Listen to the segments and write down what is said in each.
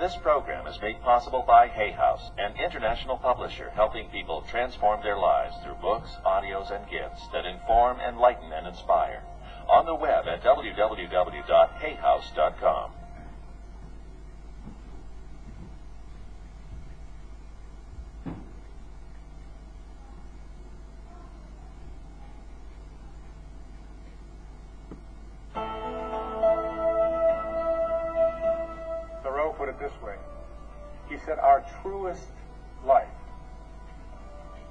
This program is made possible by Hay House, an international publisher helping people transform their lives through books, audios, and gifts that inform, enlighten, and inspire. On the web at www.hayhouse.com. Put it this way. He said our truest life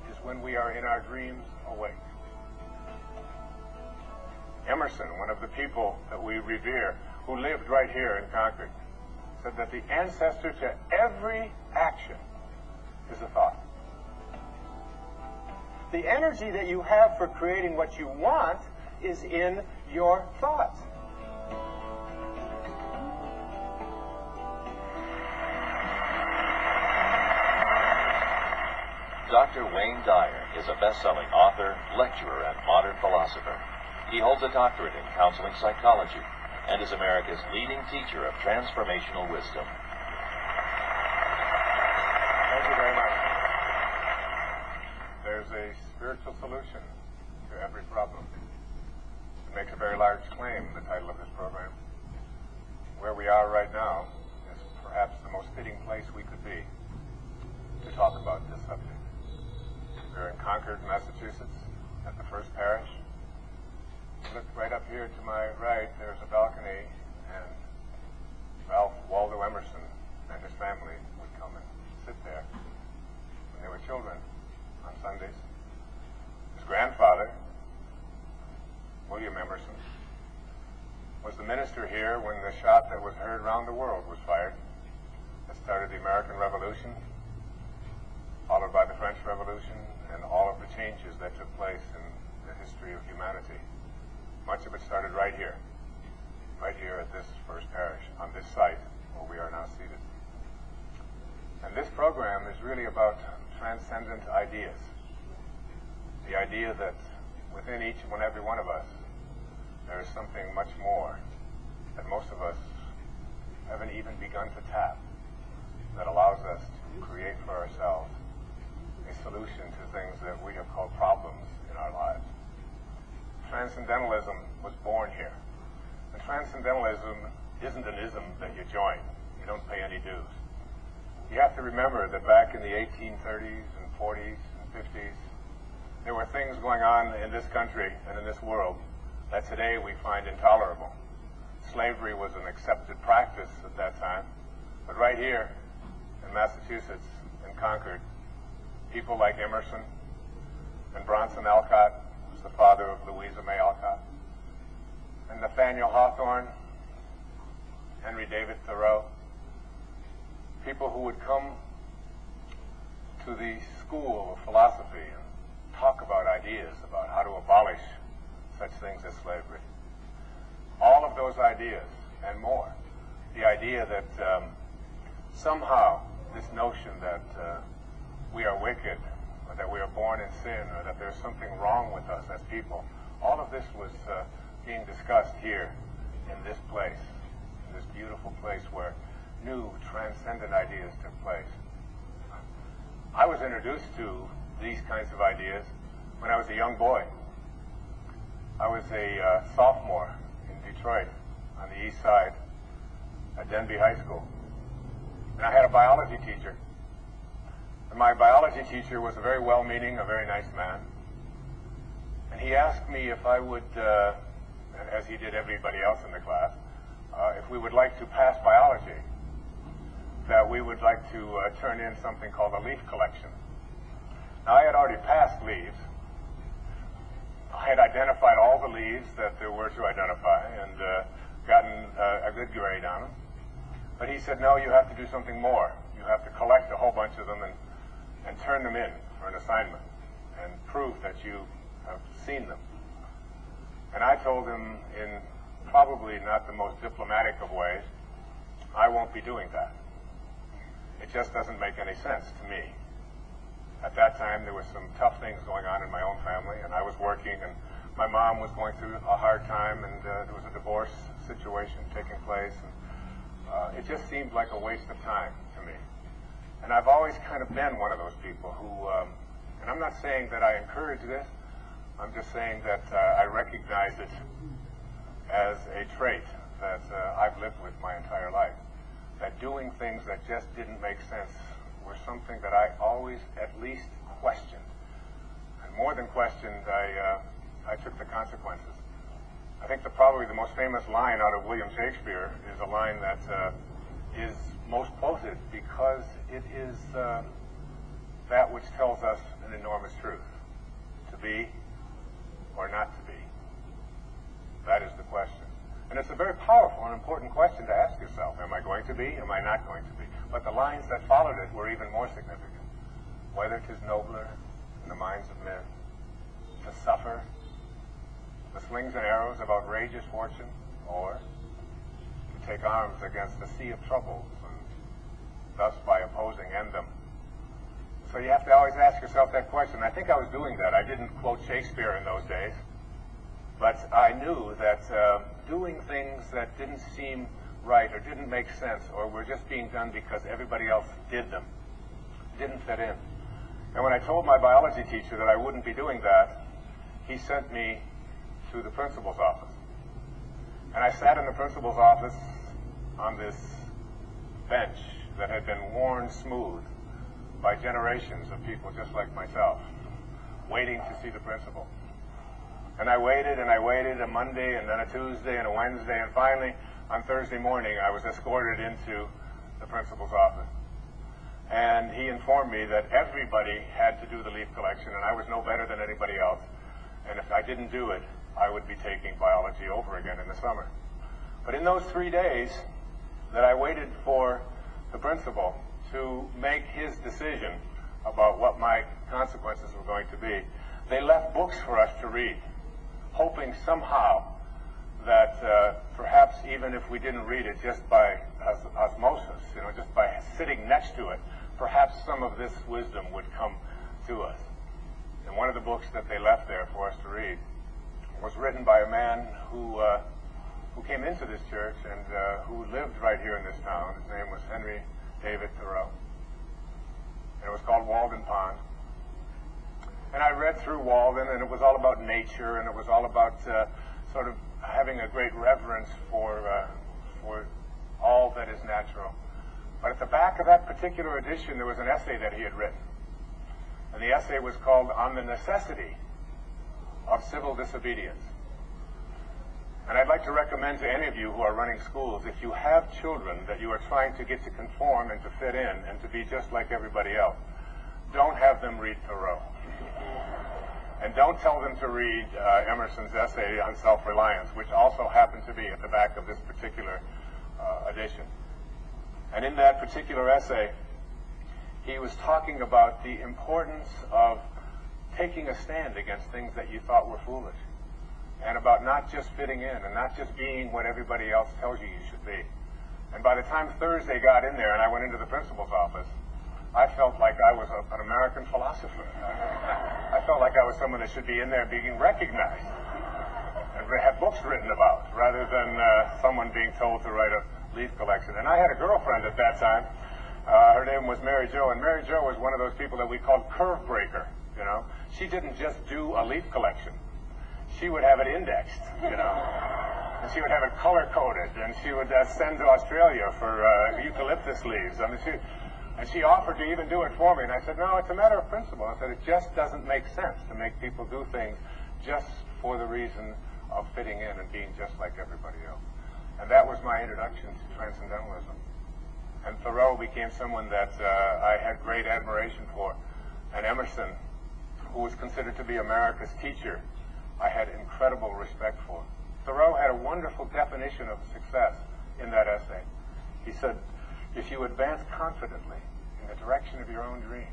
is when we are in our dreams awake. Emerson, one of the people that we revere, who lived right here in Concord, said that the ancestor to every action is a thought. The energy that you have for creating what you want is in your thoughts. Dr. Wayne Dyer is a best-selling author, lecturer, and modern philosopher. He holds a doctorate in counseling psychology and is America's leading teacher of transformational wisdom. Thank you very much. There's a spiritual solution to every problem. It makes a very large claim, the title of this program. Where we are right now is perhaps the most fitting place we could be to talk about this subject. We're in Concord, Massachusetts, at the First Parish. Look right up here to my right, there's a balcony, and Ralph Waldo Emerson and his family would come and sit there when they were children on Sundays. His grandfather, William Emerson, was the minister here when the shot that was heard around the world was fired. That started the American Revolution, followed by the French Revolution, and all of the changes that took place in the history of humanity. Much of it started right here at this First Parish, on this site where we are now seated. And this program is really about transcendent ideas. The idea that within each and every one of us, there is something much more that most of us haven't even begun to tap, that allows us to create for ourselves a solution to things that we have called problems in our lives. Transcendentalism was born here. And transcendentalism isn't an ism that you join. You don't pay any dues. You have to remember that back in the 1830s and 40s and 50s, there were things going on in this country and in this world that today we find intolerable. Slavery was an accepted practice at that time. But right here in Massachusetts, in Concord, people like Emerson and Bronson Alcott, who's the father of Louisa May Alcott, and Nathaniel Hawthorne, Henry David Thoreau, people who would come to the school of philosophy and talk about ideas about how to abolish such things as slavery. All of those ideas and more. The idea that somehow this notion that we are wicked, or that we are born in sin, or that there's something wrong with us as people. All of this was being discussed here in this place, in this beautiful place where new transcendent ideas took place. I was introduced to these kinds of ideas when I was a young boy. I was a sophomore in Detroit on the east side at Denby High School. And I had a biology teacher. And my biology teacher was a very well-meaning, a very nice man. And he asked me if I would, as he did everybody else in the class, if we would like to pass biology, that we would like to turn in something called a leaf collection. Now, I had already passed leaves. I had identified all the leaves that there were to identify and gotten a good grade on them. But he said, no, you have to do something more. You have to collect a whole bunch of them and turn them in for an assignment and prove that you have seen them. And I told him, in probably not the most diplomatic of ways, I won't be doing that. It just doesn't make any sense to me. At that time, there were some tough things going on in my own family, and I was working, and my mom was going through a hard time, and there was a divorce situation taking place. And it just seemed like a waste of time to me. And I've always kind of been one of those people who, and I'm not saying that I encourage this, I'm just saying that I recognize it as a trait that I've lived with my entire life. That doing things that just didn't make sense were something that I always at least questioned. And more than questioned, I took the consequences. I think probably the most famous line out of William Shakespeare is a line that is most quoted because it is that which tells us an enormous truth. To be or not to be? That is the question. And it's a very powerful and important question to ask yourself. Am I going to be? Am I not going to be? But the lines that followed it were even more significant. Whether 'tis nobler in the minds of men to suffer the slings and arrows of outrageous fortune, or to take arms against a sea of troubles, and thus by opposing end them. So you have to always ask yourself that question. I think I was doing that. I didn't quote Shakespeare in those days, but I knew that doing things that didn't seem right or didn't make sense or were just being done because everybody else did them didn't fit in. And when I told my biology teacher that I wouldn't be doing that, he sent me to the principal's office. And I sat in the principal's office on this bench that had been worn smooth by generations of people just like myself, waiting to see the principal. And I waited a Monday and then a Tuesday and a Wednesday, and finally on Thursday morning I was escorted into the principal's office. And he informed me that everybody had to do the leaf collection and I was no better than anybody else. And if I didn't do it, I would be taking biology over again in the summer. But in those 3 days that I waited for the principal to make his decision about what my consequences were going to be, they left books for us to read, hoping somehow that perhaps even if we didn't read it just by osmosis, just by sitting next to it, perhaps some of this wisdom would come to us. And one of the books that they left there for us to read was written by a man who came into this church and who lived right here in this town. His name was Henry David Thoreau. And it was called Walden Pond. And I read through Walden, and it was all about nature, and it was all about sort of having a great reverence for all that is natural. But at the back of that particular edition, there was an essay that he had written. And the essay was called On the Necessity of Civil Disobedience. And I'd like to recommend to any of you who are running schools, if you have children that you are trying to get to conform and to fit in and to be just like everybody else, don't have them read Thoreau. And don't tell them to read Emerson's essay on self-reliance, which also happened to be at the back of this particular edition. And in that particular essay, he was talking about the importance of taking a stand against things that you thought were foolish, and about not just fitting in and not just being what everybody else tells you should be. And by the time Thursday got in there and I went into the principal's office, I felt like I was an American philosopher. I felt like I was someone that should be in there being recognized and have books written about, rather than someone being told to write a leaf collection. And I had a girlfriend at that time. Her name was Mary Jo, and Mary Jo was one of those people that we called curve breaker. She didn't just do a leaf collection. She would have it indexed, and she would have it color-coded, and she would send to Australia for eucalyptus leaves. And she offered to even do it for me, and I said, no, it's a matter of principle. I said, it just doesn't make sense to make people do things just for the reason of fitting in and being just like everybody else. And that was my introduction to transcendentalism. And Thoreau became someone that I had great admiration for. And Emerson, who was considered to be America's teacher, I had incredible respect for. Thoreau had a wonderful definition of success in that essay. He said, if you advance confidently in the direction of your own dreams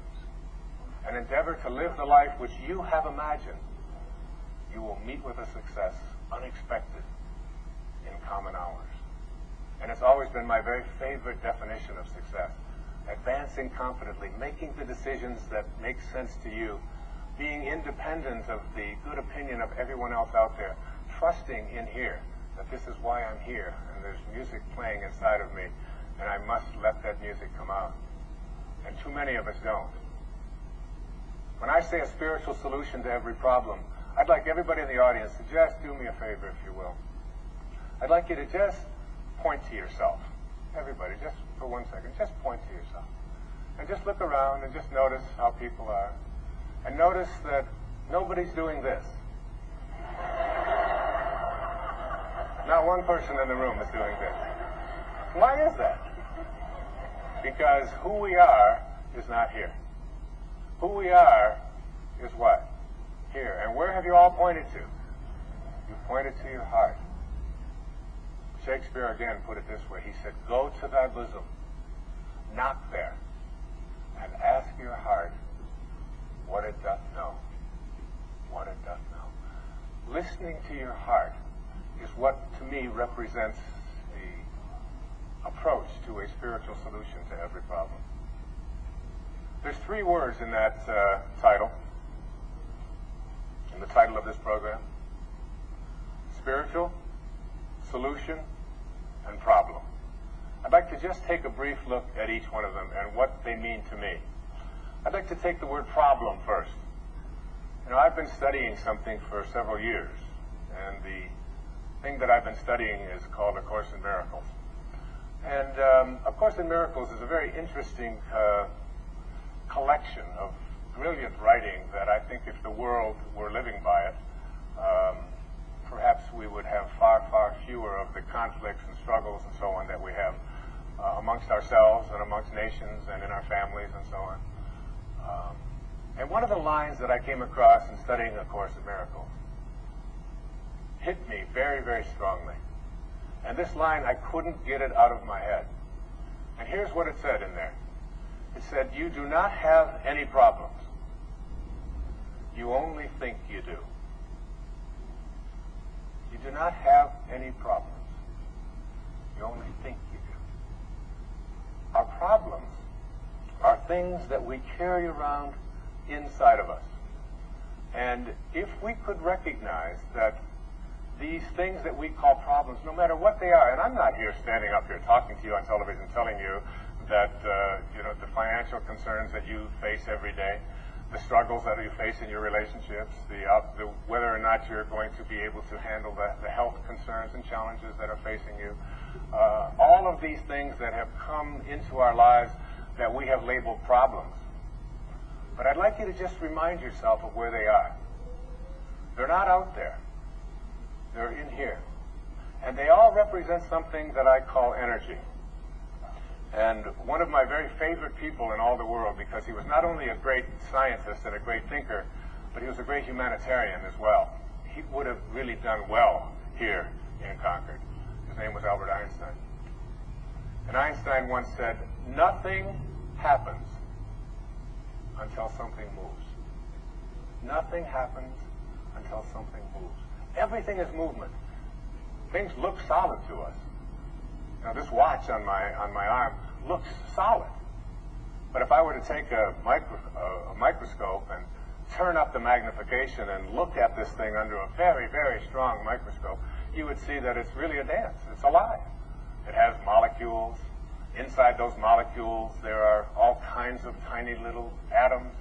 and endeavor to live the life which you have imagined, you will meet with a success unexpected in common hours. And it's always been my very favorite definition of success. Advancing confidently, making the decisions that make sense to you, being independent of the good opinion of everyone else out there, trusting in here that this is why I'm here, and there's music playing inside of me, and I must let that music come out. And too many of us don't. When I say a spiritual solution to every problem, I'd like everybody in the audience to just do me a favor, if you will. I'd like you to just point to yourself. Everybody, just for 1 second, just point to yourself. And just look around and just notice how people are. And notice that nobody's doing this. Not one person in the room is doing this. Why is that? Because who we are is not here. Who we are is what? Here. And where have you all pointed to? You pointed to your heart. Shakespeare again put it this way. He said, "Go to thy bosom, knock there, and ask your heart what it doth know." What it doth know. Listening to your heart is what, to me, represents the approach to a spiritual solution to every problem. There's 3 words in that title, in the title of this program: spiritual, solution, and problem. I'd like to just take a brief look at each one of them and what they mean to me. I'd like to take the word problem first. You know, I've been studying something for several years, and the thing that I've been studying is called A Course in Miracles. And A Course in Miracles is a very interesting collection of brilliant writing that I think if the world were living by it, perhaps we would have far, far fewer of the conflicts and struggles and so on that we have amongst ourselves and amongst nations and in our families and so on. And one of the lines that I came across in studying A Course in Miracles hit me very, very strongly. And this line, I couldn't get it out of my head. And here's what it said in there. It said, "You do not have any problems. You only think you do." You do not have any problems. You only think you do. Our problems are things that we carry around inside of us. And if we could recognize that these things that we call problems, no matter what they are, and I'm not here standing up here talking to you on television telling you that the financial concerns that you face every day, the struggles that you face in your relationships, the whether or not you're going to be able to handle the health concerns and challenges that are facing you, all of these things that have come into our lives that we have labeled problems. But I'd like you to just remind yourself of where they are. They're not out there. They're in here. And they all represent something that I call energy. And one of my very favorite people in all the world, because he was not only a great scientist and a great thinker, but he was a great humanitarian as well. He would have really done well here in Concord. His name was Albert Einstein. And Einstein once said, "Nothing happens until something moves." Nothing happens until something moves. Everything is movement. Things look solid to us. Now, this watch on my arm looks solid. But if I were to take a microscope and turn up the magnification and look at this thing under a very, very strong microscope, you would see that it's really a dance. It's alive. It has molecules. Inside those molecules, there are all kinds of tiny little atoms.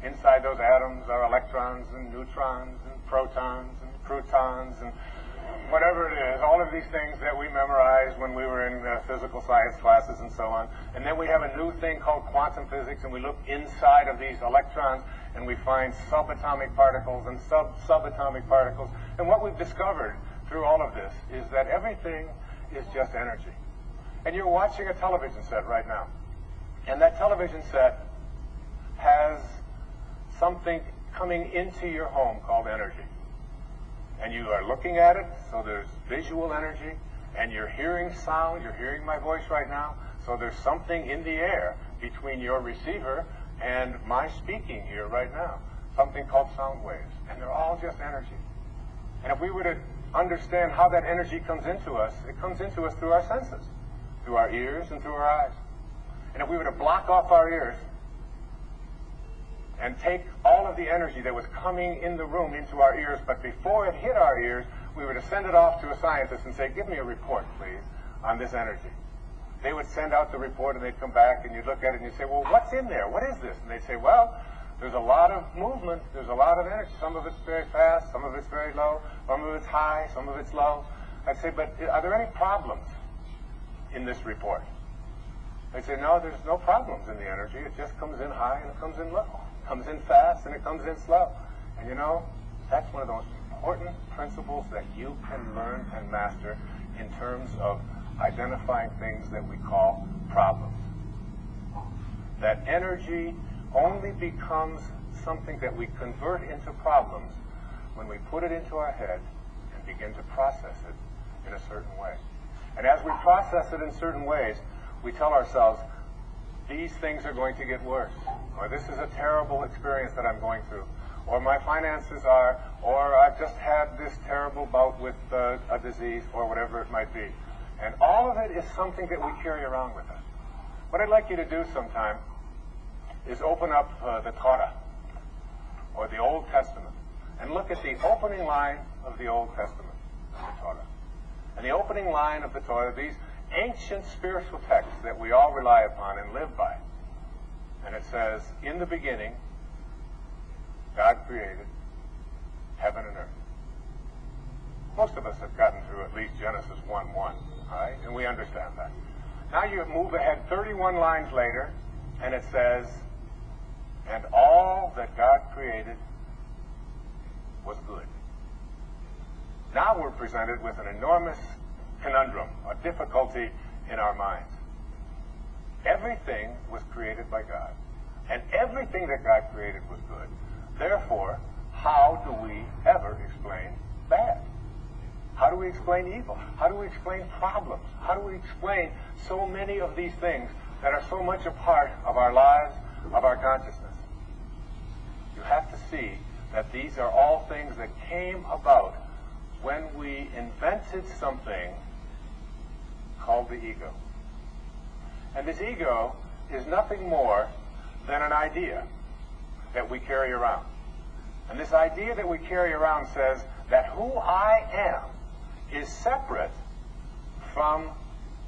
Inside those atoms are electrons and neutrons and protons and protons and whatever it is, all of these things that we memorized when we were in physical science classes and so on. And then we have a new thing called quantum physics, and we look inside of these electrons and we find subatomic particles and subatomic particles. And what we've discovered through all of this is that everything is just energy. And you're watching a television set right now. And that television set has something coming into your home called energy. And you are looking at it, so there's visual energy, and you're hearing sound, you're hearing my voice right now, so there's something in the air between your receiver and my speaking here right now, something called sound waves, and they're all just energy. And if we were to understand how that energy comes into us, it comes into us through our senses, through our ears and through our eyes. And if we were to block off our ears and take all of the energy that was coming in the room into our ears, but before it hit our ears, we were to send it off to a scientist and say, give me a report, please, on this energy. They would send out the report and they'd come back and you'd look at it and you'd say, well, what's in there? What is this? And they'd say, well, there's a lot of movement. There's a lot of energy. Some of it's very fast. Some of it's very low. Some of it's high. Some of it's low. I'd say, but are there any problems in this report? They'd say, no, there's no problems in the energy. It just comes in high and it comes in low. It comes in fast and it comes in slow. And you know, that's one of the most important principles that you can learn and master in terms of identifying things that we call problems. That energy only becomes something that we convert into problems when we put it into our head and begin to process it in a certain way. And as we process it in certain ways, we tell ourselves, these things are going to get worse, or this is a terrible experience that I'm going through, or my finances are, or I've just had this terrible bout with a disease, or whatever it might be. And all of it is something that we carry around with us. What I'd like you to do sometime is open up the Torah, or the Old Testament, and look at the opening line of the Old Testament, the Torah. And the opening line of the Torah, these ancient spiritual texts that we all rely upon and live by. And it says, in the beginning, God created heaven and earth. Most of us have gotten through at least Genesis 1:1, all right? And we understand that. Now you move ahead 31 lines later, and it says, and all that God created was good. Now we're presented with an enormous conundrum, a difficulty in our minds. Everything was created by God, and everything that God created was good. Therefore, how do we ever explain bad? How do we explain evil? How do we explain problems? How do we explain so many of these things that are so much a part of our lives, of our consciousness? You have to see that these are all things that came about when we invented something called the ego. And this ego is nothing more than an idea that we carry around. And this idea that we carry around says that who I am is separate from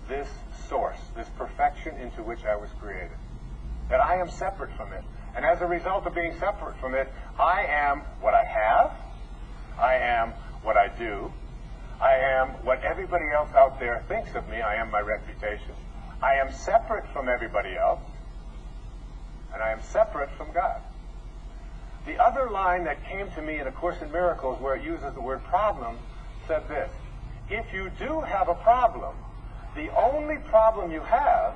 this source, this perfection into which I was created. That I am separate from it. And as a result of being separate from it, I am what I have, I am what I do, I am what everybody else out there thinks of me, I am my reputation. I am separate from everybody else, and I am separate from God. The other line that came to me in A Course in Miracles, where it uses the word problem, said this: if you do have a problem, the only problem you have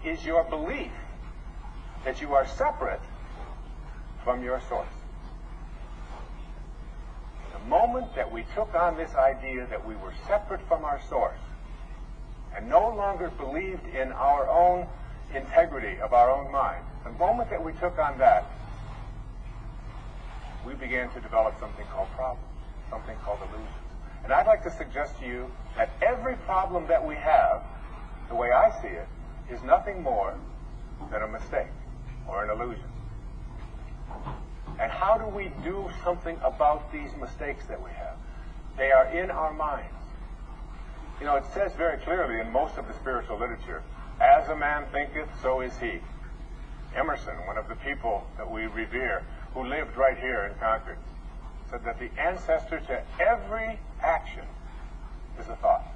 is your belief that you are separate from your source. The moment that we took on this idea that we were separate from our source and no longer believed in our own integrity of our own mind, the moment that we took on that, we began to develop something called problems, something called illusions. And I'd like to suggest to you that every problem that we have, the way I see it, is nothing more than a mistake or an illusion. And how do we do something about these mistakes that we have? They are in our minds. You know, it says very clearly in most of the spiritual literature, as a man thinketh, so is he. Emerson, one of the people that we revere, who lived right here in Concord, said that the ancestor to every action is a thought.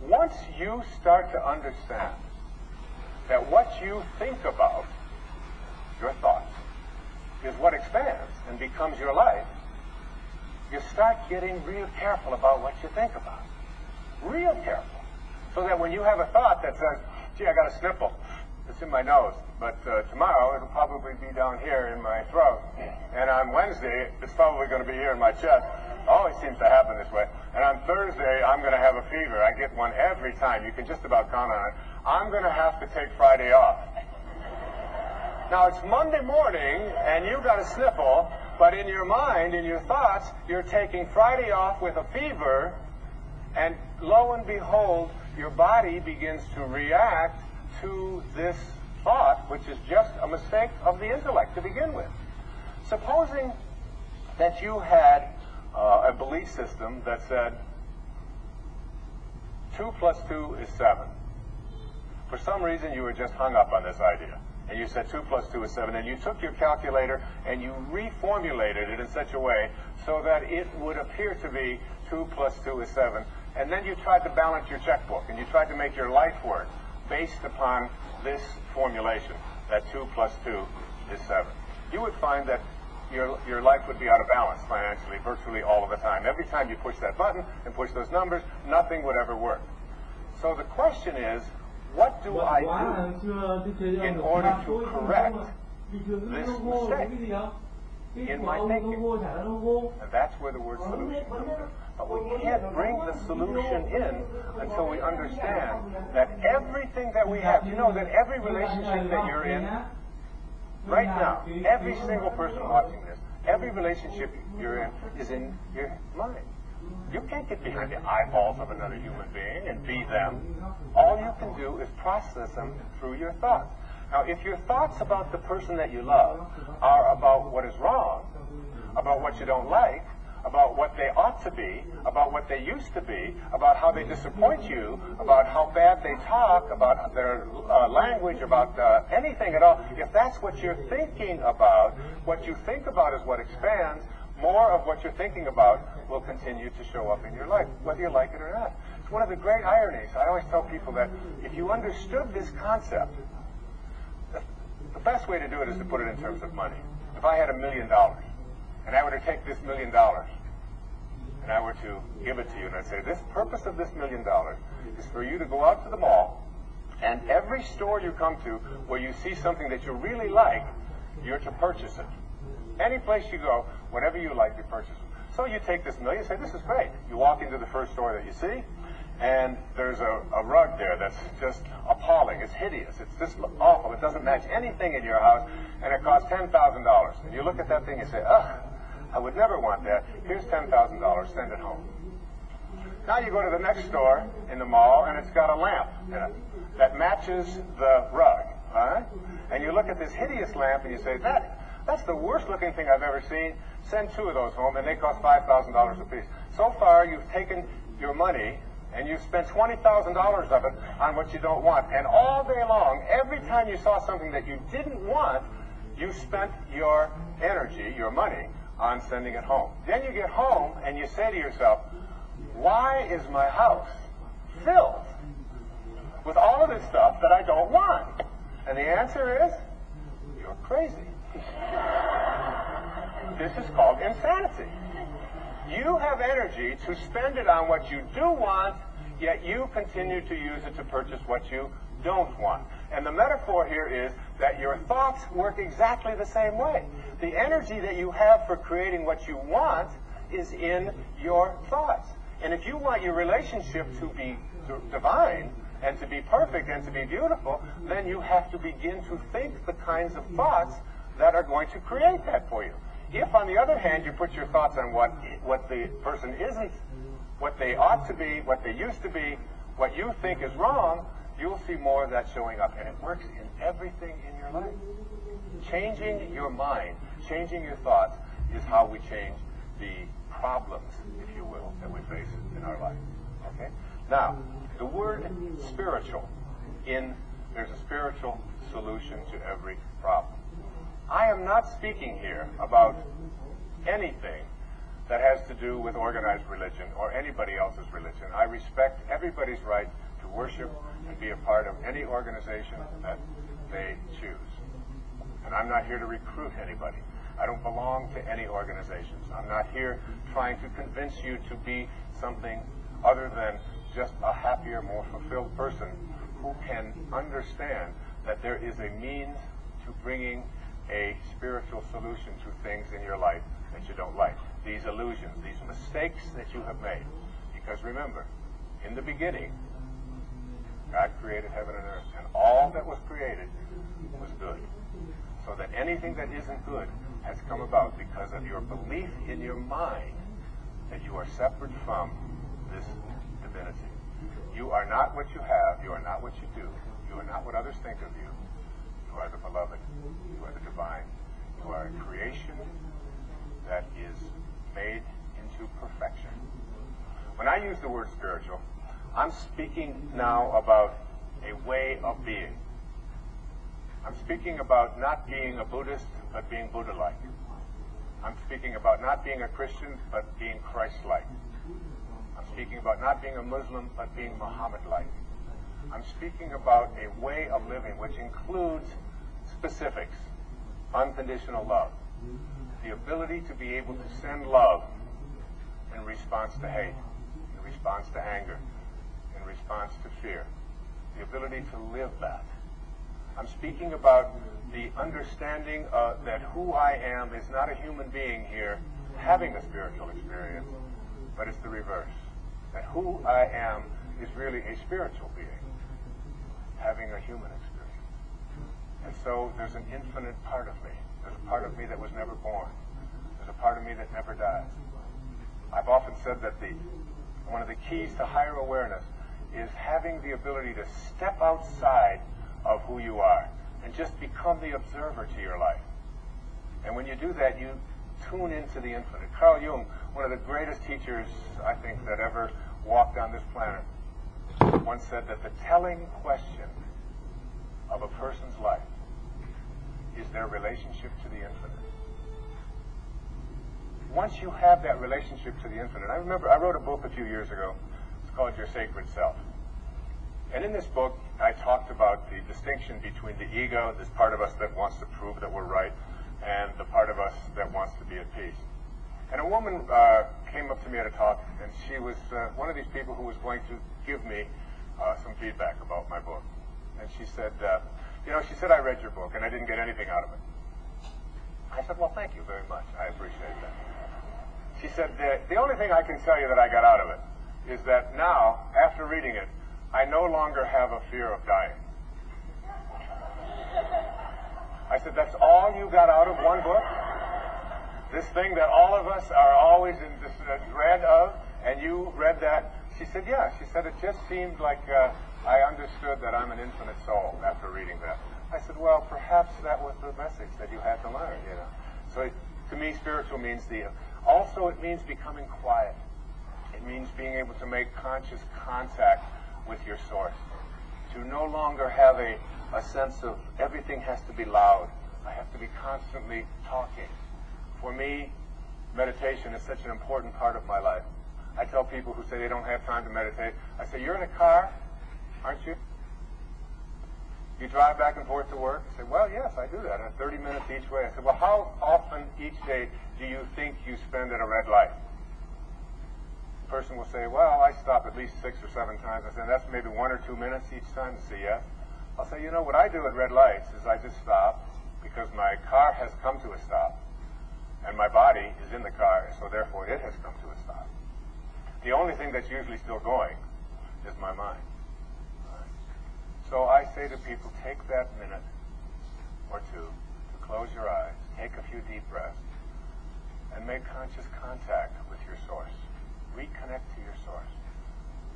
Once you start to understand that what you think about, your thoughts, is what expands and becomes your life, you start getting real careful about what you think about. Real careful. So that when you have a thought that says, gee, I got a sniffle, it's in my nose, but tomorrow it'll probably be down here in my throat, and on Wednesday it's probably going to be here in my chest. Always seems to happen this way. And on Thursday I'm going to have a fever. I get one every time. You can just about count on it. I'm going to have to take Friday off. Now it's Monday morning and you've got a sniffle, but in your mind, in your thoughts, you're taking Friday off with a fever, and lo and behold, your body begins to react to this thought, which is just a mistake of the intellect to begin with. Supposing that you had a belief system that said 2 plus 2 is 7. For some reason, you were just hung up on this idea. And you said 2 plus 2 is 7. And you took your calculator and you reformulated it in such a way so that it would appear to be 2 plus 2 is 7. And then you tried to balance your checkbook. And you tried to make your life work based upon this formulation, that 2 plus 2 is 7. You would find that your life would be out of balance financially virtually all of the time. Every time you push that button and push those numbers, nothing would ever work. So the question is, what do I do in order to correct this mistake in my thinking? And that's where the word solution comes in. But we can't bring the solution in until we understand that everything that we have, you know that every relationship that you're in, right now, every single person watching this, every relationship you're in is in your mind. You can't get behind the eyeballs of another human being and be them. All you can do is process them through your thoughts. Now, if your thoughts about the person that you love are about what is wrong, about what you don't like, about what they ought to be, about what they used to be, about how they disappoint you, about how bad they talk, about their language, about anything at all, if that's what you're thinking about, what you think about is what expands, more of what you're thinking about will continue to show up in your life, whether you like it or not. It's one of the great ironies. I always tell people that if you understood this concept, the best way to do it is to put it in terms of money. If I had $1 million, and I were to take this $1 million, and I were to give it to you, and I'd say, this purpose of this $1 million is for you to go out to the mall, and every store you come to where you see something that you really like, you're to purchase it. Any place you go, whatever you like, you purchase it. So you take this $1 million, say, this is great. You walk into the first store that you see, and there's a rug there that's just appalling. It's hideous. It's just awful. It doesn't match anything in your house, and it costs $10,000. And you look at that thing and say, ugh, I would never want that. Here's $10,000. Send it home. Now you go to the next store in the mall, and it's got a lamp in it that matches the rug. All right? And you look at this hideous lamp, and you say, that's the worst looking thing I've ever seen. Send 2 of those home, and they cost $5,000 a piece. So far, you've taken your money, and you've spent $20,000 of it on what you don't want. And all day long, every time you saw something that you didn't want, you spent your energy, your money, on sending it home. Then you get home, and you say to yourself, why is my house filled with all of this stuff that I don't want? And the answer is, you're crazy. This is called insanity. You have energy to spend it on what you do want, yet you continue to use it to purchase what you don't want. And the metaphor here is that your thoughts work exactly the same way. The energy that you have for creating what you want is in your thoughts. And if you want your relationship to be divine and to be perfect and to be beautiful, then you have to begin to think the kinds of thoughts that are going to create that for you. If, on the other hand, you put your thoughts on what the person isn't, what they ought to be, what they used to be, what you think is wrong, you'll see more of that showing up. And it works in everything in your life. Changing your mind, changing your thoughts is how we change the problems, if you will, that we face in our life. Okay? Now, the word spiritual, there's a spiritual solution to every problem. I am not speaking here about anything that has to do with organized religion or anybody else's religion. I respect everybody's right to worship and be a part of any organization that they choose. And I'm not here to recruit anybody. I don't belong to any organizations. I'm not here trying to convince you to be something other than just a happier, more fulfilled person who can understand that there is a means to bringing a spiritual solution to things in your life that you don't like. These illusions, these mistakes that you have made. Because remember, in the beginning, God created heaven and earth, and all that was created was good. So that anything that isn't good has come about because of your belief in your mind that you are separate from this divinity. You are not what you have, you are not what you do, you are not what others think of you. You are the beloved, you are the divine, you are a creation that is made in to perfection. When I use the word spiritual, I'm speaking now about a way of being. I'm speaking about not being a Buddhist, but being Buddha-like. I'm speaking about not being a Christian, but being Christ-like. I'm speaking about not being a Muslim, but being Muhammad-like. I'm speaking about a way of living which includes specifics, unconditional love, the ability to be able to send love in response to hate, in response to anger, in response to fear, the ability to live that. I'm speaking about the understanding that who I am is not a human being here having a spiritual experience, but it's the reverse. That who I am is really a spiritual being having a human experience. And so there's an infinite part of me. There's a part of me that was never born. There's a part of me that never dies. I've often said that one of the keys to higher awareness is having the ability to step outside of who you are and just become the observer to your life. And when you do that, you tune into the infinite. Carl Jung, one of the greatest teachers, I think, that ever walked on this planet, once said that the telling question of a person's life is their relationship to the infinite. Once you have that relationship to the infinite, I remember I wrote a book a few years ago. It's called Your Sacred Self. And in this book, I talked about the distinction between the ego, this part of us that wants to prove that we're right, and the part of us that wants to be at peace. And a woman came up to me at a talk, and she was one of these people who was going to give me some feedback about my book. And she said, she said, I read your book, and I didn't get anything out of it. I said, well, thank you very much. I appreciate that. She said, the only thing I can tell you that I got out of it is that now, after reading it, I no longer have a fear of dying. I said, that's all you got out of one book? This thing that all of us are always in this dread of, and you read that? She said, yeah. She said, it just seemed like I understood that I'm an infinite soul after reading that. I said, well, perhaps that was the message that you had to learn, So to me, spiritual means also it means becoming quiet. It means being able to make conscious contact with your source. To no longer have a sense of everything has to be loud. I have to be constantly talking. For me, meditation is such an important part of my life. I tell people who say they don't have time to meditate, I say, you're in a car, aren't you? You drive back and forth to work? I say, well, yes, I do that. 30 minutes each way. I said, well, how often each day do you think you spend at a red light? The person will say, well, I stop at least 6 or 7 times. I said, that's maybe 1 or 2 minutes each time. To say yes. I'll say, what I do at red lights is I just stop because my car has come to a stop. And my body is in the car, so therefore it has come to a stop. The only thing that's usually still going is my mind. Right? So I say to people, take that minute or two to close your eyes, take a few deep breaths, and make conscious contact with your source. Reconnect to your source.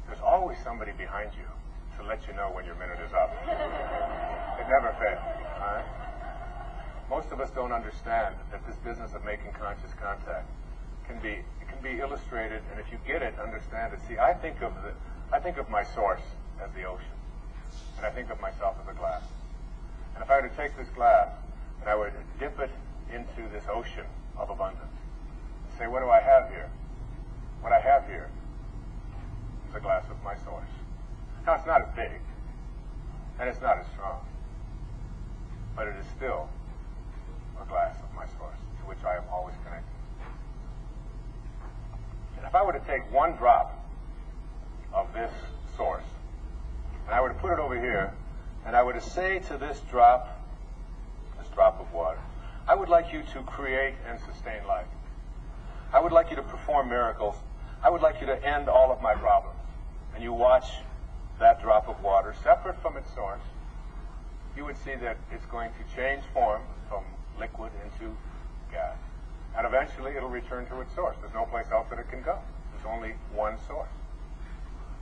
There's always somebody behind you to let you know when your minute is up. It never fails. All right? Most of us don't understand that this business of making conscious contact can be illustrated, and if you get it, understand it. See, I think of my source as the ocean, and I think of myself as a glass. And if I were to take this glass and I were to dip it into this ocean of abundance, and say, what do I have here? What I have here is a glass of my source. Now, it's not as big, and it's not as strong, but it is still a glass of my source, to which I am always connected. And if I were to take one drop of this source, and I were to put it over here, and I were to say to this drop of water, I would like you to create and sustain life. I would like you to perform miracles. I would like you to end all of my problems. And you watch that drop of water, separate from its source, you would see that it's going to change form from liquid into gas. And eventually it'll return to its source. There's no place else that it can go. There's only one source.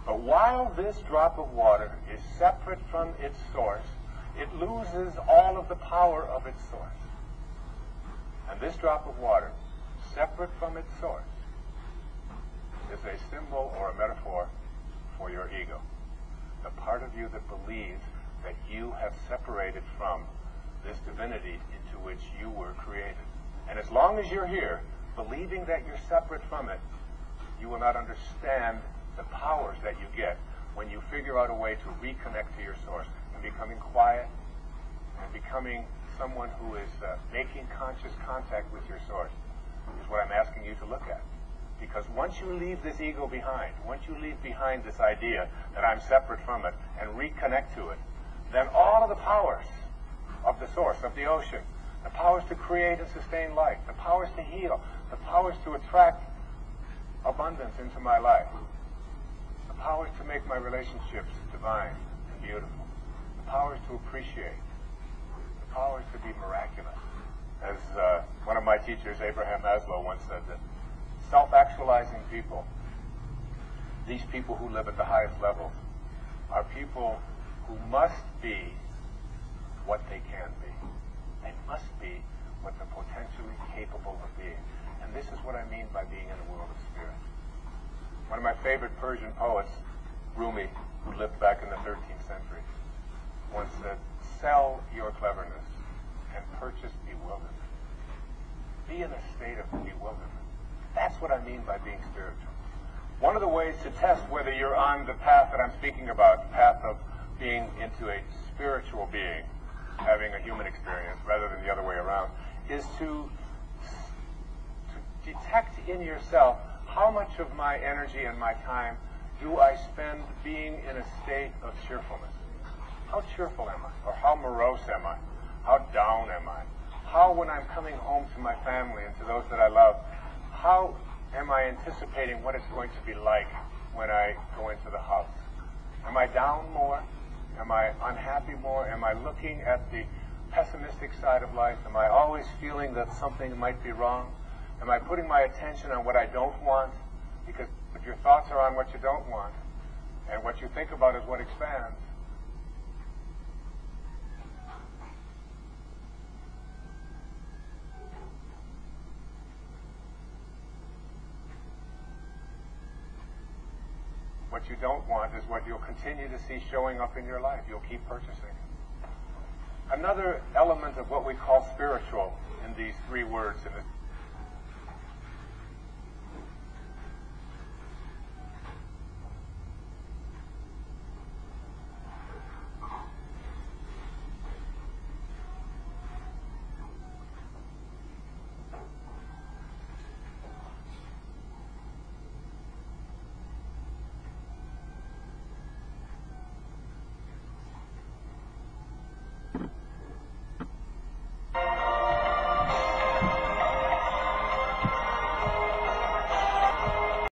But while this drop of water is separate from its source, it loses all of the power of its source. And this drop of water, separate from its source, is a symbol or a metaphor for your ego. The part of you that believes that you have separated from this divinity into which you were created. And as long as you're here, believing that you're separate from it, you will not understand the powers that you get when you figure out a way to reconnect to your source and becoming quiet and becoming someone who is making conscious contact with your source is what I'm asking you to look at. Because once you leave this ego behind, once you leave behind this idea that I'm separate from it and reconnect to it, then all of the powers of the source, of the ocean, the powers to create and sustain life, the powers to heal, the powers to attract abundance into my life, the powers to make my relationships divine and beautiful, the powers to appreciate, the powers to be miraculous. As one of my teachers, Abraham Maslow, once said, that self-actualizing people, these people who live at the highest levels, are people who must be what they can be. They must be what they're potentially capable of being. And this is what I mean by being in a world of spirit. One of my favorite Persian poets, Rumi, who lived back in the 13th century, once said, "Sell your cleverness and purchase bewilderment." Be in a state of bewilderment. That's what I mean by being spiritual. One of the ways to test whether you're on the path that I'm speaking about, the path of being into a spiritual being, having a human experience rather than the other way around, is to detect in yourself how much of my energy and my time do I spend being in a state of cheerfulness. How cheerful am I? Or how morose am I? How down am I? How, when I'm coming home to my family and to those that I love, how am I anticipating what it's going to be like when I go into the house? Am I down more? Am I unhappy more? Am I looking at the pessimistic side of life? Am I always feeling that something might be wrong? Am I putting my attention on what I don't want? Because if your thoughts are on what you don't want, and what you think about is what expands, what you don't want is what you'll continue to see showing up in your life. You'll keep purchasing. Another element of what we call spiritual in these three words, in this